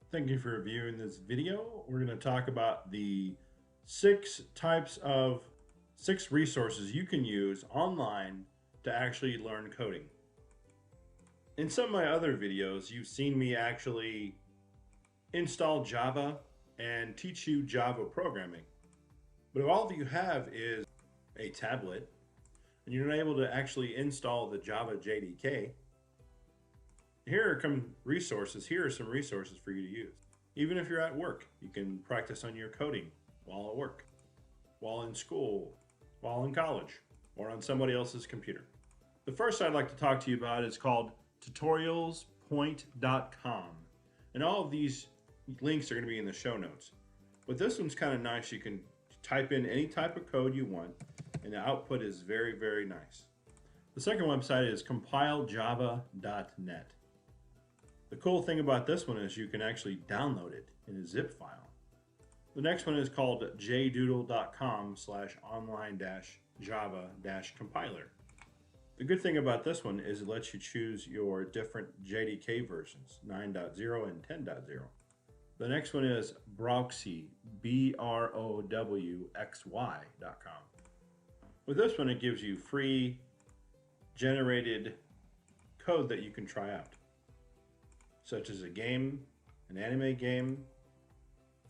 Thank you for viewing this video. We're going to talk about the six resources you can use online to actually learn coding. In some of my other videos, you've seen me actually install Java and teach you Java programming. But if all you have is a tablet and you're not able to actually install the Java JDK, here are some resources for you to use. Even if you're at work, you can practice on your coding while at work, while in school, while in college, or on somebody else's computer. The first I'd like to talk to you about is called tutorialspoint.com. And all of these links are going to be in the show notes. But this one's kind of nice. You can type in any type of code you want, and the output is very, very nice. The second website is compileJava.net. The cool thing about this one is you can actually download it in a zip file. The next one is called jdoodle.com/online-java-compiler. The good thing about this one is it lets you choose your different JDK versions, 9.0 and 10.0. The next one is Browxy, BROWXY.com. With this one, it gives you free generated code that you can try out, such as a game, an anime game,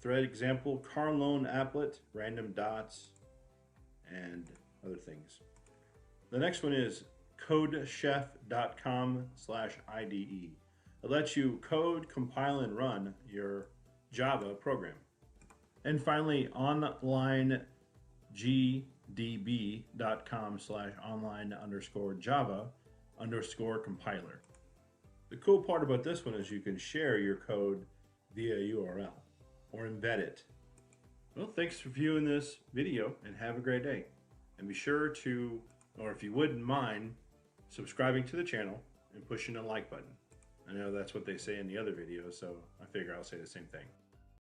thread example, car loan applet, random dots, and other things. The next one is CodeChef.com/IDE. It lets you code, compile, and run your Java program. And finally, onlinegdb.com/online_java_compiler. The cool part about this one is you can share your code via URL or embed it. Well, thanks for viewing this video and have a great day. And be sure to, or if you wouldn't mind, subscribing to the channel and pushing the like button. I know that's what they say in the other videos, so I figure I'll say the same thing.